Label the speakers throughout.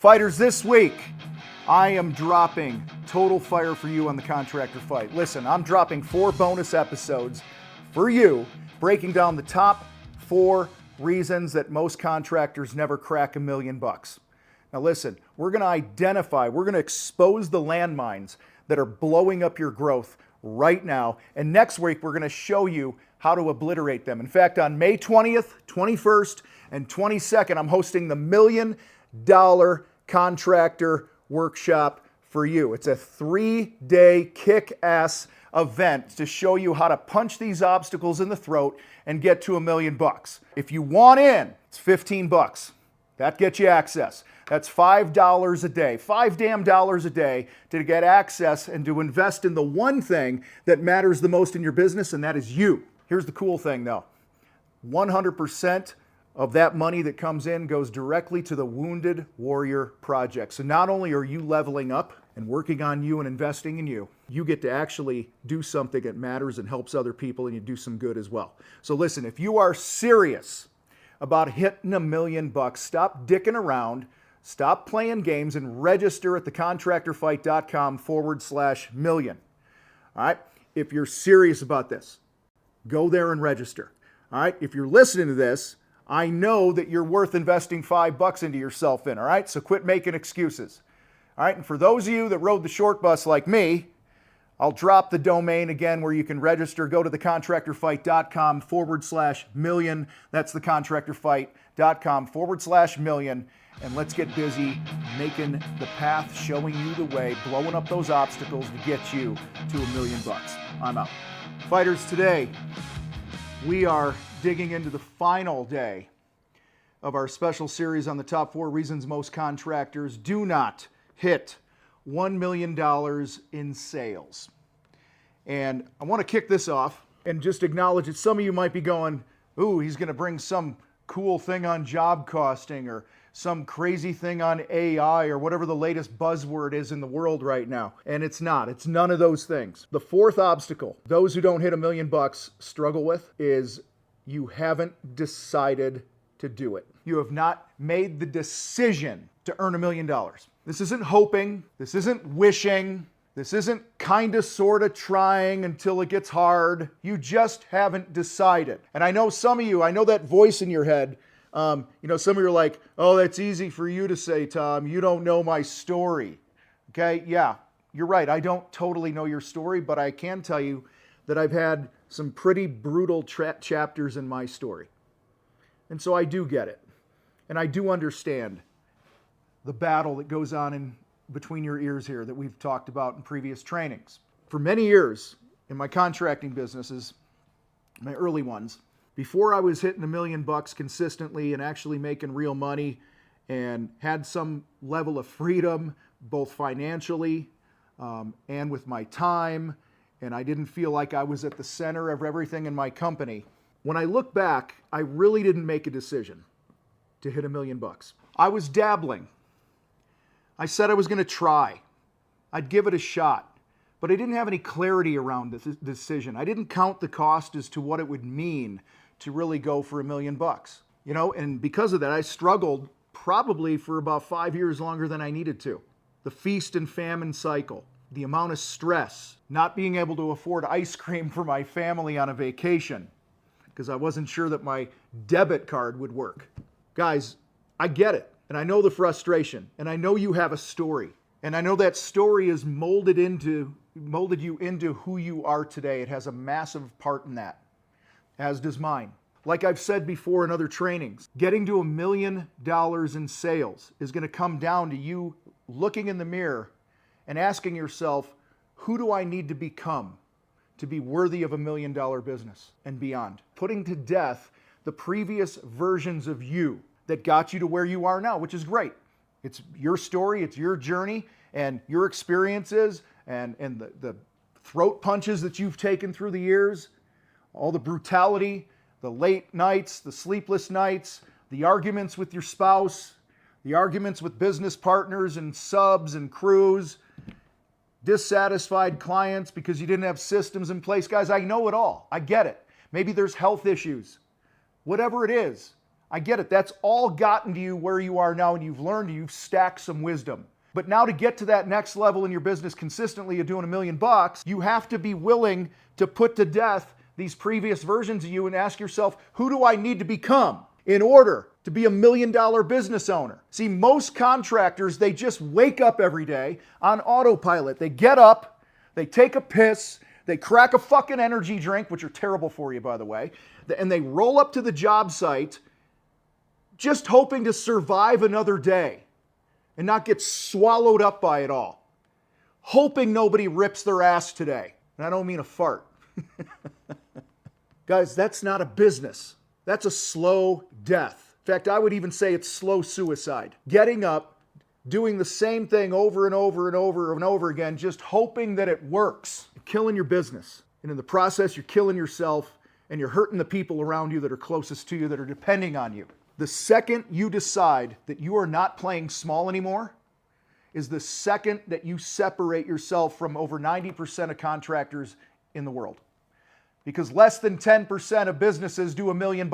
Speaker 1: Fighters, this week, I am dropping total fire for you on the contractor fight. Listen, I'm dropping 4 bonus episodes for you, breaking down the top 4 reasons that most contractors never crack $1 million. Now listen, we're going to expose the landmines that are blowing up your growth right now. And next week, we're going to show you how to obliterate them. In fact, on May 20th, 21st, and 22nd, I'm hosting the Million Dollar Contractor Workshop for you. It's a 3-day kick-ass event to show you how to punch these obstacles in the throat and get to $1 million. If you want in, it's $15. That gets you access. That's $5 a day, $5 damn dollars a day to get access and to invest in the one thing that matters the most in your business, and that is you. Here's the cool thing though. 100% of that money that comes in goes directly to the Wounded Warrior Project. So not only are you leveling up and working on you and investing in you, you get to actually do something that matters and helps other people, and you do some good as well. So listen, if you are serious about hitting $1 million, stop dicking around, stop playing games, and register at thecontractorfight.com/million. All right? If you're serious about this, go there and register. All right? If you're listening to this, I know that you're worth investing $5 into yourself in, all right? So quit making excuses. All right, and for those of you that rode the short bus like me, I'll drop the domain again where you can register. Go to thecontractorfight.com/million. That's thecontractorfight.com/million. And let's get busy making the path, showing you the way, blowing up those obstacles to get you to $1 million. I'm out. Fighters, today, we are digging into the final day of our special series on the top 4 reasons most contractors do not hit $1 million in sales. And I want to kick this off and just acknowledge that some of you might be going, ooh, he's going to bring some cool thing on job costing or some crazy thing on AI or whatever the latest buzzword is in the world right now. And it's not. It's none of those things. The 4th obstacle those who don't hit $1 million struggle with is you haven't decided to do it. You have not made the decision to earn $1 million. This isn't hoping. This isn't wishing. This isn't kind of sort of trying until it gets hard. You just haven't decided. And I know some of you, I know that voice in your head. Some of you are like, oh, that's easy for you to say, Tom. You don't know my story. Okay, yeah, you're right. I don't totally know your story, but I can tell you that I've had some pretty brutal chapters in my story. And so I do get it. And I do understand the battle that goes on in between your ears here that we've talked about in previous trainings. For many years in my contracting businesses, my early ones, before I was hitting $1 million consistently and actually making real money and had some level of freedom, both financially and with my time, and I didn't feel like I was at the center of everything in my company. When I look back, I really didn't make a decision to hit $1 million. I was dabbling. I said I was going to try. I'd give it a shot, but I didn't have any clarity around the decision. I didn't count the cost as to what it would mean to really go for $1 million. And because of that, I struggled probably for about 5 years longer than I needed to. The feast and famine cycle, the amount of stress, not being able to afford ice cream for my family on a vacation because I wasn't sure that my debit card would work. Guys, I get it. And I know the frustration. And I know you have a story. And I know that story has molded you into who you are today. It has a massive part in that, as does mine. Like I've said before in other trainings, getting to $1 million in sales is going to come down to you looking in the mirror and asking yourself, who do I need to become to be worthy of $1 million business and beyond? Putting to death the previous versions of you that got you to where you are now, which is great. It's your story, it's your journey, and your experiences, and the throat punches that you've taken through the years, all the brutality, the late nights, the sleepless nights, the arguments with your spouse, the arguments with business partners and subs and crews, dissatisfied clients because you didn't have systems in place. Guys, I know it all. I get it. Maybe there's health issues. Whatever it is, I get it. That's all gotten to you where you are now, and you've learned, you've stacked some wisdom. But now to get to that next level in your business consistently of doing $1 million, you have to be willing to put to death these previous versions of you and ask yourself, who do I need to become in order to be $1 million business owner? See, most contractors, they just wake up every day on autopilot. They get up, they take a piss, they crack a fucking energy drink, which are terrible for you, by the way, and they roll up to the job site just hoping to survive another day and not get swallowed up by it all. Hoping nobody rips their ass today. And I don't mean a fart. Guys, that's not a business. That's a slow death. In fact, I would even say it's slow suicide. Getting up, doing the same thing over and over and over and over again, just hoping that it works. You're killing your business. And in the process, you're killing yourself and you're hurting the people around you that are closest to you, that are depending on you. The second you decide that you are not playing small anymore is the second that you separate yourself from over 90% of contractors in the world. Because less than 10% of businesses do $1 million.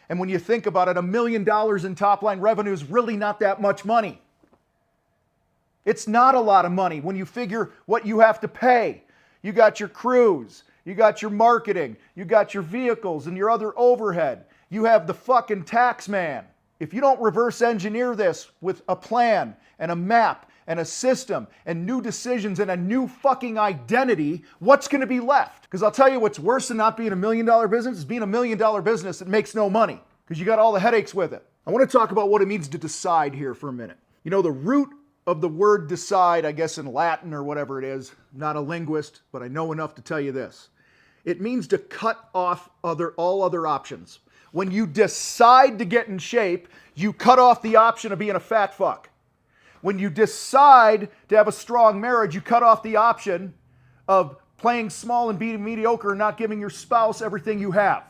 Speaker 1: And when you think about it, $1 million in top line revenue is really not that much money. It's not a lot of money when you figure what you have to pay. You got your crews, you got your marketing, you got your vehicles and your other overhead. You have the fucking tax man. If you don't reverse engineer this with a plan and a map and a system and new decisions and a new fucking identity, what's going to be left? Because I'll tell you what's worse than not being $1 million business is being $1 million business that makes no money because you got all the headaches with it. I want to talk about what it means to decide here for a minute. You know, the root of the word decide, I guess in Latin or whatever it is, I'm not a linguist, but I know enough to tell you this. It means to cut off all other options. When you decide to get in shape, you cut off the option of being a fat fuck. When you decide to have a strong marriage, you cut off the option of playing small and being mediocre and not giving your spouse everything you have.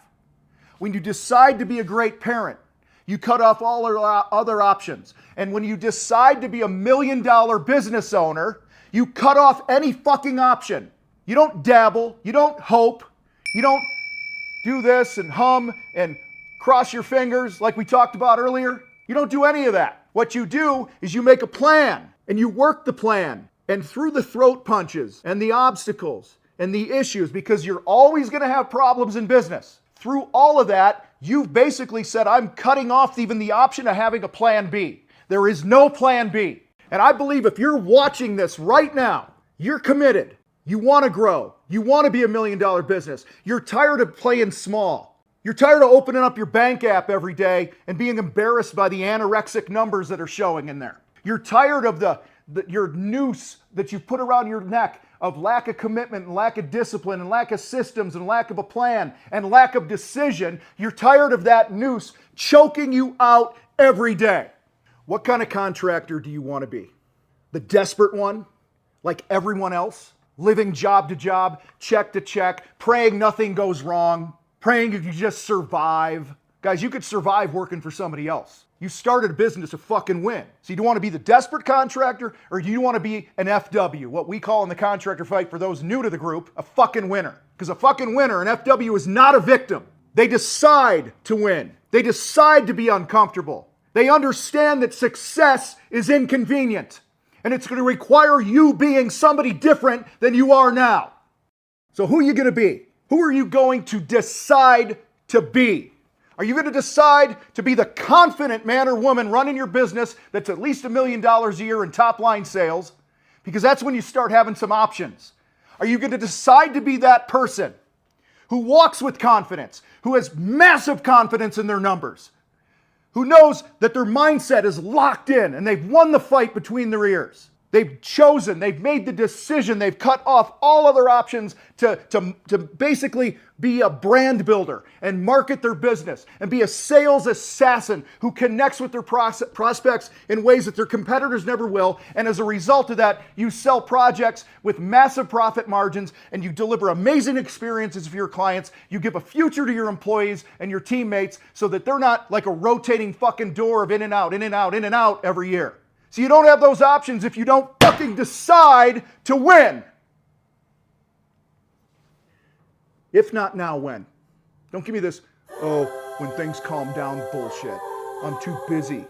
Speaker 1: When you decide to be a great parent, you cut off all other options. And when you decide to be $1 million business owner, you cut off any fucking option. You don't dabble, you don't hope, you don't do this and hum and cross your fingers like we talked about earlier. You don't do any of that. What you do is you make a plan and you work the plan. And through the throat punches and the obstacles and the issues, because you're always going to have problems in business, through all of that, you've basically said, I'm cutting off even the option of having a plan B. There is no plan B. And I believe if you're watching this right now, you're committed. You want to grow. You want to be $1 million business. You're tired of playing small. You're tired of opening up your bank app every day and being embarrassed by the anorexic numbers that are showing in there. You're tired of your noose that you put around your neck of lack of commitment and lack of discipline and lack of systems and lack of a plan and lack of decision. You're tired of that noose choking you out every day. What kind of contractor do you want to be? The desperate one, like everyone else, living job to job, check to check, praying nothing goes wrong, praying you just survive. Guys, you could survive working for somebody else. You started a business to fucking win. So you want to be the desperate contractor, or do you want to be an FW, what we call in the contractor fight for those new to the group, a fucking winner? Because a fucking winner, an FW, is not a victim. They decide to win. They decide to be uncomfortable. They understand that success is inconvenient, and it's going to require you being somebody different than you are now. So who are you going to be? Who are you going to decide to be? Are you going to decide to be the confident man or woman running your business that's at least $1 million a year in top line sales? Because that's when you start having some options. Are you going to decide to be that person who walks with confidence, who has massive confidence in their numbers, who knows that their mindset is locked in and they've won the fight between their ears? They've chosen, they've made the decision, they've cut off all other options to basically be a brand builder and market their business and be a sales assassin who connects with their prospects in ways that their competitors never will. And as a result of that, you sell projects with massive profit margins and you deliver amazing experiences for your clients. You give a future to your employees and your teammates so that they're not like a rotating fucking door of in and out, in and out, in and out every year. So you don't have those options if you don't fucking decide to win. If not now, when? Don't give me this, oh, when things calm down bullshit. I'm too busy.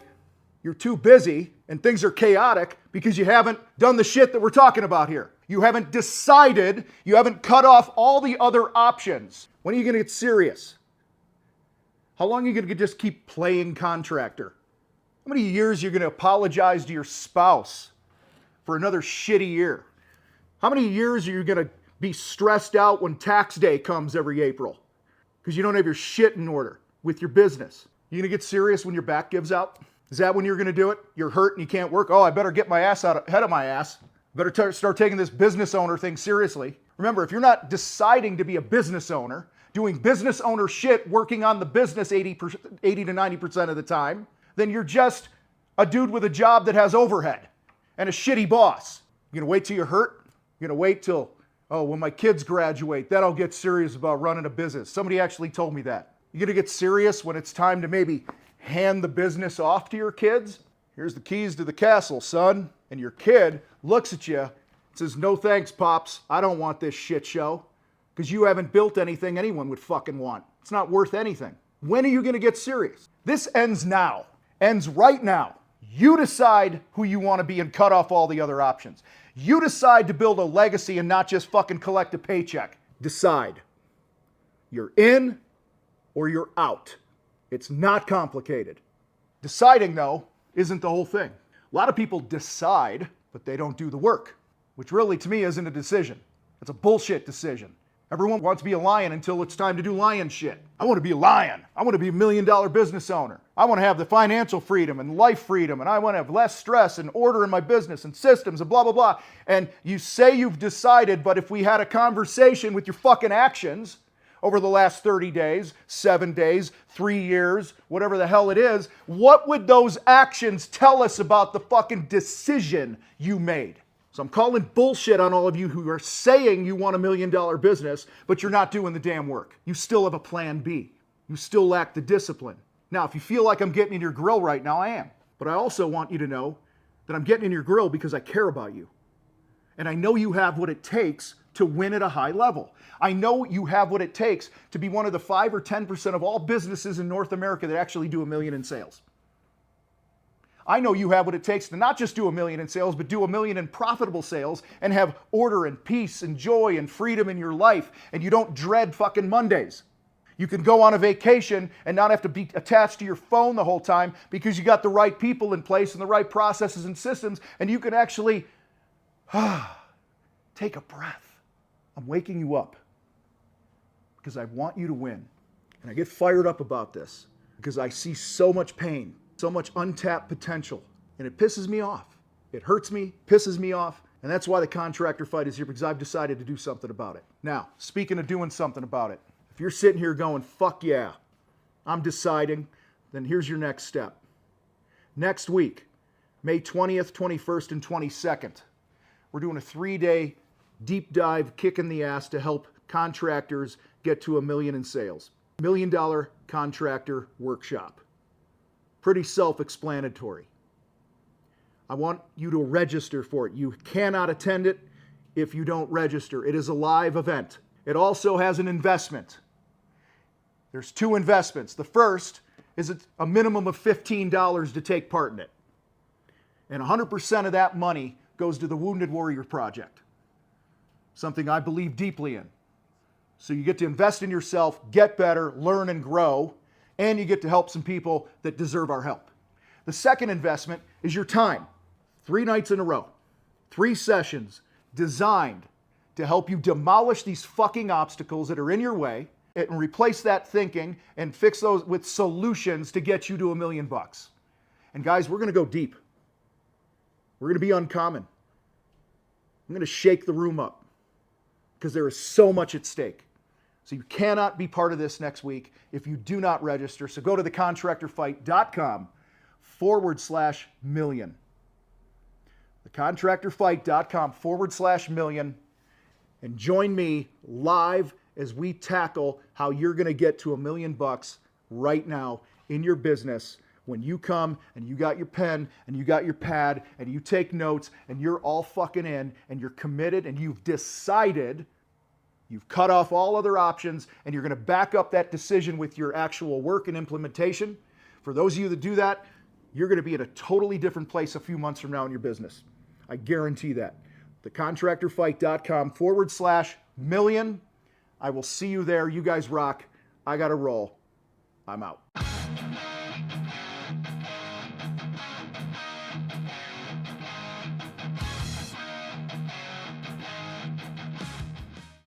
Speaker 1: You're too busy and things are chaotic because you haven't done the shit that we're talking about here. You haven't decided, you haven't cut off all the other options. When are you going to get serious? How long are you going to just keep playing contractor? How many years are you going to apologize to your spouse for another shitty year? How many years are you going to be stressed out when tax day comes every April because you don't have your shit in order with your business? You going to get serious when your back gives out? Is that when you're going to do it? You're hurt and you can't work? Oh, I better get my ass out ahead of my ass. Better start taking this business owner thing seriously. Remember, if you're not deciding to be a business owner, doing business owner shit, working on the business 80 to 90% of the time, then you're just a dude with a job that has overhead and a shitty boss. You're going to wait till you're hurt? You're going to wait till, oh, when my kids graduate, then I'll get serious about running a business. Somebody actually told me that. You're going to get serious when it's time to maybe hand the business off to your kids? Here's the keys to the castle, son. And your kid looks at you and says, no thanks, Pops. I don't want this shit show. Because you haven't built anything anyone would fucking want. It's not worth anything. When are you going to get serious? This ends now. Ends right now. You decide who you want to be and cut off all the other options. You decide to build a legacy and not just fucking collect a paycheck. Decide. You're in or you're out. It's not complicated. Deciding, though, isn't the whole thing. A lot of people decide, but they don't do the work, which really, to me, isn't a decision. It's a bullshit decision. Everyone wants to be a lion until it's time to do lion shit. I want to be a lion. I want to be $1 million business owner. I want to have the financial freedom and life freedom, and I want to have less stress and order in my business and systems and blah, blah, blah. And you say you've decided, but if we had a conversation with your fucking actions over the last 30 days, 7 days, 3 years, whatever the hell it is, what would those actions tell us about the fucking decision you made? So I'm calling bullshit on all of you who are saying you want $1 million business, but you're not doing the damn work. You still have a plan B. You still lack the discipline. Now, if you feel like I'm getting in your grill right now, I am. But I also want you to know that I'm getting in your grill because I care about you. And I know you have what it takes to win at a high level. I know you have what it takes to be one of the 5 or 10% of all businesses in North America that actually do $1 million in sales. I know you have what it takes to not just do $1 million in sales, but do $1 million in profitable sales and have order and peace and joy and freedom in your life, and you don't dread fucking Mondays. You can go on a vacation and not have to be attached to your phone the whole time because you got the right people in place and the right processes and systems, and you can actually take a breath. I'm waking you up because I want you to win. And I get fired up about this because I see so much pain, so much untapped potential, and it pisses me off. It hurts me, pisses me off, and that's why the contractor fight is here, because I've decided to do something about it. Now, speaking of doing something about it, if you're sitting here going, fuck yeah, I'm deciding, then here's your next step. Next week, May 20th, 21st, and 22nd, we're doing a 3-day deep dive kick in the ass to help contractors get to $1 million in sales. $1 Million Contractor Workshop. Pretty self-explanatory. I want you to register for it. You cannot attend it if you don't register. It is a live event. It also has an investment. There's 2 investments. The first is a minimum of $15 to take part in it. And 100% of that money goes to the Wounded Warrior Project. Something I believe deeply in. So you get to invest in yourself, get better, learn and grow, and you get to help some people that deserve our help. The second investment is your time. 3 nights in a row, 3 sessions designed to help you demolish these fucking obstacles that are in your way and replace that thinking and fix those with solutions to get you to $1 million. And guys, we're going to go deep. We're going to be uncommon. I'm going to shake the room up because there is so much at stake. So you cannot be part of this next week if you do not register. So go to thecontractorfight.com/million. Thecontractorfight.com/million. And join me live as we tackle how you're going to get to $1 million right now in your business when you come and you got your pen and you got your pad and you take notes and you're all fucking in and you're committed and you've decided You've cut off all other options, and you're going to back up that decision with your actual work and implementation. For those of you that do that, you're going to be at a totally different place a few months from now in your business. I guarantee that. thecontractorfight.com/million. I will see you there. You guys rock. I got to roll. I'm out.